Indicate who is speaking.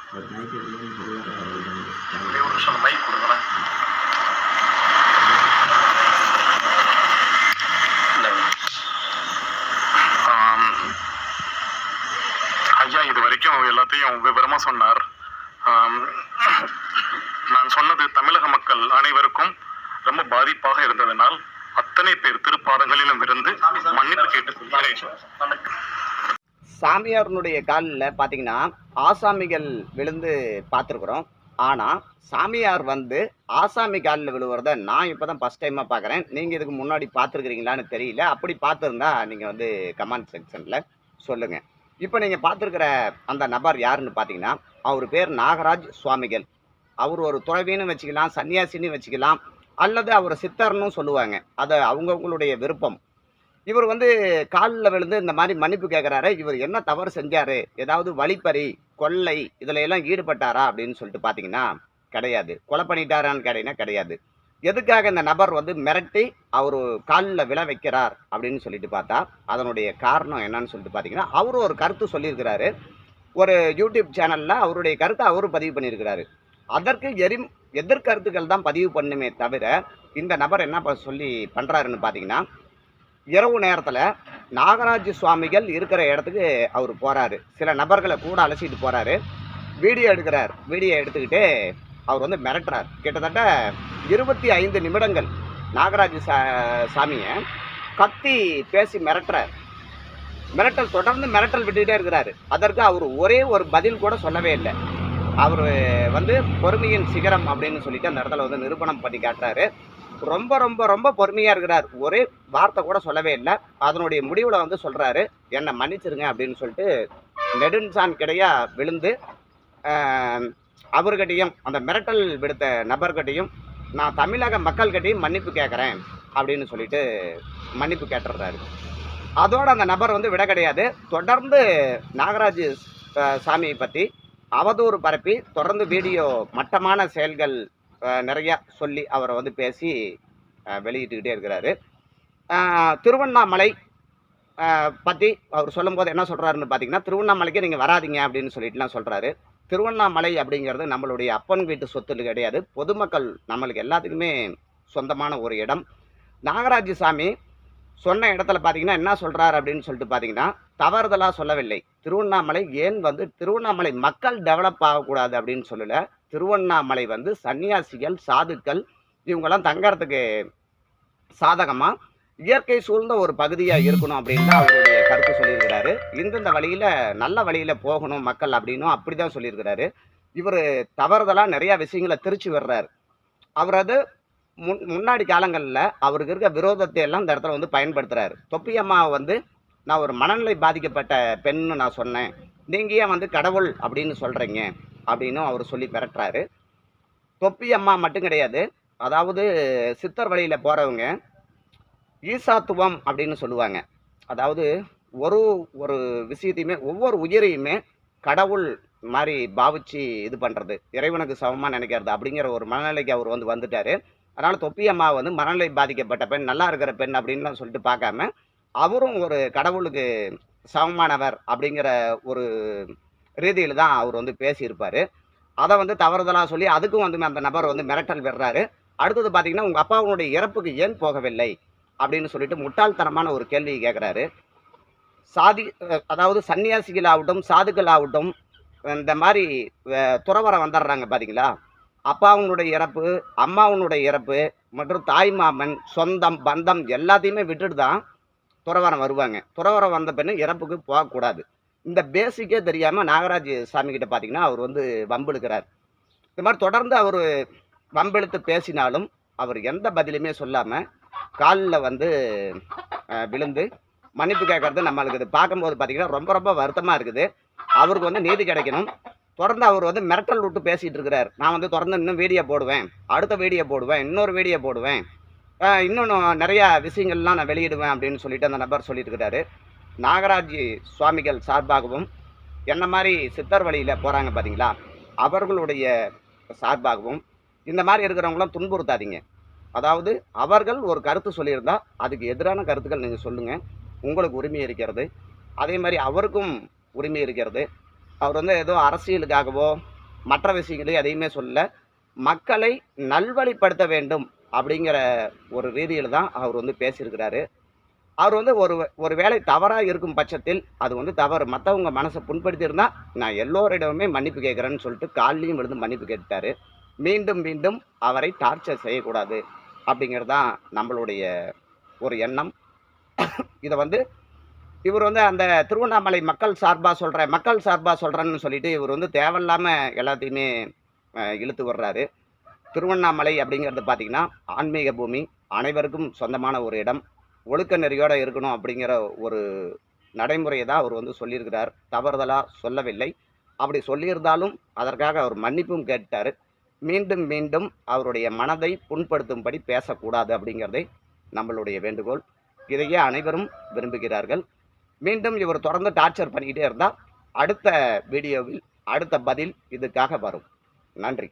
Speaker 1: Mic கொடுக்குறேன். ஐயா இது வரைக்கும் எல்லாத்தையும் விவரமாக சொன்னார். நான் சொன்னது தமிழக மக்கள் அனைவருக்கும் ரொம்ப பாதிப்பாக இருந்ததனால் அத்தனை பேர் திருப்பாதங்களிலும் இருந்து மன்னிப்பு கேட்டு
Speaker 2: சாமியாருடைய காலில் பார்த்தீங்கன்னா ஆசாமிகள் விழுந்து பார்த்துருக்குறோம். ஆனால் சாமியார் வந்து ஆசாமி காலில் விழுவுறத நான் இப்போ தான் ஃபஸ்ட் டைமாக பார்க்குறேன். நீங்கள் இதுக்கு முன்னாடி பார்த்துருக்குறீங்களான்னு தெரியல. அப்படி பார்த்துருந்தா நீங்கள் வந்து கமெண்ட் செக்ஷனில் சொல்லுங்கள். இப்போ நீங்கள் பார்த்துருக்கிற அந்த நபர் யாருன்னு பார்த்தீங்கன்னா அவர் பேர் நாகராஜ் சுவாமிகள். அவர் ஒரு துறவின்னு வச்சுக்கலாம், சன்னியாசின்னு வச்சுக்கலாம், அல்லது அவர் சித்தர்னு சொல்லுவாங்க. அது அவங்கவுங்களுடைய விருப்பம். இவர் வந்து காலில் விழுந்து இந்த மாதிரி மன்னிப்பு கேட்குறாரு. இவர் என்ன தவறு செஞ்சார், ஏதாவது வழிப்பறி கொள்ளை இதில் எல்லாம் ஈடுபட்டாரா அப்படின்னு சொல்லிட்டு பார்த்தீங்கன்னா கிடையாது. கொலை பண்ணிட்டாரான்னு கேட்டீங்கன்னா கிடையாது. எதுக்காக இந்த நபர் வந்து மிரட்டி அவர் காலில் விழ வைக்கிறார் அப்படின்னு சொல்லிட்டு பார்த்தா அதனுடைய காரணம் என்னன்னு சொல்லிட்டு பார்த்தீங்கன்னா அவரும் ஒரு கருத்து சொல்லியிருக்கிறாரு. ஒரு யூடியூப் சேனலில் அவருடைய கருத்தை அவரும் பதிவு பண்ணியிருக்கிறாரு. அதற்கு எதிர்கருத்துக்கள் தான் பதிவு பண்ணுமே தவிர இந்த நபர் என்ன சொல்லி பண்ணுறாருன்னு பார்த்தீங்கன்னா இரவு நேரத்தில் நாகராஜ் சுவாமிகள் இருக்கிற இடத்துக்கு அவர் போகிறாரு. சில நபர்களை கூட அழைச்சிட்டு போகிறாரு. வீடியோ எடுக்கிறார். வீடியோ எடுத்துக்கிட்டு அவர் வந்து மிரட்டுறார். கிட்டத்தட்ட 25 நிமிடங்கள் நாகராஜ் சாமியை கத்தி பேசி மிரட்டுறார். மிரட்டல் தொடர்ந்து மிரட்டல் விட்டுக்கிட்டே இருக்கிறாரு. அதற்கு அவர் ஒரே ஒரு பதில் கூட சொல்லவே இல்லை. அவர் வந்து பொறுமையின் சிகரம் அப்படின்னு சொல்லிட்டு அந்த இடத்துல வந்து நிரூபணம் பண்ணி காட்டுறாரு. ரொம்ப ரொம்ப ரொம்ப பொறுமையாக இருக்கிறார். ஒரே வார்த்தை கூட சொல்லவே இல்லை. அதனுடைய முடிவில் வந்து சொல்கிறாரு, என்னை மன்னிச்சிருங்க அப்படின்னு சொல்லிட்டு நெடுஞ்சான் கிடையாக விழுந்து அவர்கிட்டையும் அந்த மிரட்டல் விடுத்த நபர்கிட்டையும் நான் தமிழக மக்கள்கிட்டையும் மன்னிப்பு கேட்குறேன் அப்படின்னு சொல்லிட்டு மன்னிப்பு கேட்டுடுறாரு. அதோடு அந்த நபர் வந்து விட கிடையாது. தொடர்ந்து நாகராஜ் சாமியை பற்றி அவதூறு பரப்பி தொடர்ந்து வீடியோ மட்டமான செயல்கள் நிறையா சொல்லி அவரை வந்து பேசி வெளியிட்டுக்கிட்டே இருக்கிறாரு. திருவண்ணாமலை பற்றி அவர் சொல்லும்போது என்ன சொல்கிறாருன்னு பார்த்தீங்கன்னா திருவண்ணாமலைக்கு நீங்கள் வராதிங்க அப்படின்னு சொல்லிட்டுலாம் சொல்கிறாரு. திருவண்ணாமலை அப்படிங்கிறது நம்மளுடைய அப்பன் வீட்டு சொத்து கிடையாது. பொதுமக்கள் நம்மளுக்கு எல்லாத்துக்குமே சொந்தமான ஒரு இடம். நாகராஜ் சாமி சொன்ன இடத்துல பார்த்தீங்கன்னா என்ன சொல்கிறார் அப்படின்னு சொல்லிட்டு பார்த்தீங்கன்னா தவறுதலாக சொல்லவில்லை. திருவண்ணாமலை ஏன் வந்து திருவண்ணாமலை மக்கள் டெவலப் ஆகக்கூடாது அப்படின்னு சொல்லலை. திருவண்ணாமலை வந்து சன்னியாசிகள் சாதுக்கள் இவங்கெல்லாம் தங்கறதுக்கு சாதகமாக இயற்கை சூழ்ந்த ஒரு பகுதியாக இருக்கணும் அப்படின்னு தான் அவருடைய கருத்து சொல்லியிருக்கிறாரு. இந்தந்த வழியில் நல்ல வழியில் போகணும் மக்கள் அப்படின்னும் அப்படி தான் சொல்லியிருக்கிறாரு. இவர் தவறுதலாக நிறையா விஷயங்களை திருச்சி வர்றார். அவர் அது முன்னாடி காலங்களில் அவருக்கு இருக்க விரோதத்தை எல்லாம் இந்த இடத்துல வந்து பயன்படுத்துகிறார். தொப்பி அம்மாவை வந்து நான் ஒரு மனநிலை பாதிக்கப்பட்ட பெண்ணு நான் சொன்னேன், நீங்கள் ஏன் வந்து கடவுள் அப்படின்னு சொல்கிறீங்க அப்படின்னு அவர் சொல்லி மிரட்டுறாரு. தொப்பி அம்மா மட்டும் கிடையாது, அதாவது சித்தர் வழியில் போகிறவங்க ஈசாத்துவம் அப்படின்னு சொல்லுவாங்க. அதாவது ஒரு விஷயத்தையுமே ஒவ்வொரு உயிரையுமே கடவுள் மாதிரி பாவிச்சு இது பண்ணுறது, இறைவனுக்கு சமமாக நினைக்கிறது அப்படிங்கிற ஒரு மனநிலைக்கு அவர் வந்து வந்துட்டார். அதனால் தொப்பி அம்மா வந்து மனநிலை பாதிக்கப்பட்ட பெண், நல்லா இருக்கிற பெண் அப்படின்லாம் சொல்லிட்டு பார்க்காம அவரும் ஒரு கடவுளுக்கு சமமானவர் அப்படிங்கிற ஒரு ரீதியில் தான் அவர் வந்து பேசியிருப்பார். அதை வந்து தவறுதலாக சொல்லி அதுக்கும் வந்து அந்த நபர் வந்து மிரட்டல் விடுறாரு. அடுத்தது பார்த்தீங்கன்னா உங்கள் அப்பாவுடைய இறப்புக்கு ஏன் போகவில்லை அப்படின்னு சொல்லிட்டு முட்டாள்தனமான ஒரு கேள்வி கேட்குறாரு. அதாவது சன்னியாசிகள் ஆகட்டும் சாதுக்கள் ஆகட்டும் இந்த மாதிரி துறவரம் வந்துடுறாங்க பார்த்தீங்களா, அப்பாவுனுடைய இறப்பு அம்மாவுனுடைய இறப்பு மற்றும் தாய் மாமன் சொந்தம் பந்தம் எல்லாத்தையுமே விட்டுட்டு தான் துறவரம் வருவாங்க. துறவரம் வந்த பெண்ணு இறப்புக்கு போகக்கூடாது. இந்த பேசிக்கே தெரியாமல் நாகராஜ் சாமி கிட்ட பார்த்தீங்கன்னா அவர் வந்து வம்பிழுக்கிறார். இந்த மாதிரி தொடர்ந்து அவர் வம்பிழுத்து பேசினாலும் அவர் எந்த பதிலுமே சொல்லாமல் காலில் வந்து விழுந்து மன்னிப்பு கேட்கறது நம்மளுக்கு இது பார்க்கும்போது பார்த்தீங்கன்னா ரொம்ப ரொம்ப வருத்தமாக இருக்குது. அவருக்கு வந்து நீதி கிடைக்கணும். தொடர்ந்து அவர் வந்து மிரட்டல் விட்டு பேசிகிட்டு இருக்கிறார். நான் வந்து தொடர்ந்து இன்னும் வீடியோ போடுவேன், அடுத்த வீடியோ போடுவேன், இன்னொரு வீடியோ போடுவேன், இன்னொன்று நிறையா விஷயங்கள்லாம் நான் வெளியிடுவேன் அப்படின்னு சொல்லிட்டு அந்த நபர் சொல்லிட்டு இருக்கிறாரு. நாகராஜ் சுவாமிகள் சார்பாகவும் என்ன மாதிரி சித்தர் வழியில் போகிறாங்க பார்த்தீங்களா, அவர்களுடைய சார்பாகவும் இந்த மாதிரி இருக்கிறவங்களாம் துன்புறுத்தாதீங்க. அதாவது அவர்கள் ஒரு கருத்து சொல்லியிருந்தா அதுக்கு எதிரான கருத்துக்கள் நீங்கள் சொல்லுங்கள், உங்களுக்கு உரிமை இருக்கிறது. அதே மாதிரி அவருக்கும் உரிமை இருக்கிறது. அவர் வந்து ஏதோ அரசியலுக்காகவோ மற்ற விஷயங்களையும் எதையுமே சொல்லல. மக்களை நல்வழிப்படுத்த வேண்டும் அப்படிங்கிற ஒரு ரீதியில் தான் அவர் வந்து பேசியிருக்கிறாரு. அவர் வந்து ஒரு வேளை தவறாக இருக்கும் பட்சத்தில் அது வந்து தவறு, மற்றவங்க மனசை புண்படுத்தியிருந்தா நான் எல்லோரிடமுமே மன்னிப்பு கேட்குறேன்னு சொல்லிட்டு காலையும் விழுந்து மன்னிப்பு கேட்டுட்டாரு. மீண்டும் மீண்டும் அவரை டார்ச்சர் செய்யக்கூடாது அப்படிங்கிறது தான் நம்மளுடைய ஒரு எண்ணம். இதை வந்து இவர் வந்து அந்த திருவண்ணாமலை மக்கள் சார்பாக சொல்கிறேன்னு சொல்லிட்டு இவர் வந்து தேவையில்லாமல் எல்லாத்தையுமே இழுத்து வர்றாரு. திருவண்ணாமலை அப்படிங்கிறது பார்த்திங்கன்னா ஆன்மீக பூமி, அனைவருக்கும் சொந்தமான ஒரு இடம், ஒழுக்க நெறியோடு இருக்கணும் அப்படிங்கிற ஒரு நடைமுறையை தான் அவர் வந்து சொல்லியிருக்கிறார். தவறுதலாக சொல்லவில்லை. அப்படி சொல்லியிருந்தாலும் அதற்காக அவர் மன்னிப்பும் கேட்டார். மீண்டும் மீண்டும் அவருடைய மனதை புண்படுத்தும்படி பேசக்கூடாது அப்படிங்கிறதை நம்மளுடைய வேண்டுகோள். இதையே அனைவரும் விரும்புகிறார்கள். மீண்டும் இவர் தொடர்ந்து டார்ச்சர் பண்ணிக்கிட்டே இருந்தால் அடுத்த வீடியோவில் அடுத்த பதில் இதுக்காக வரும். நன்றி.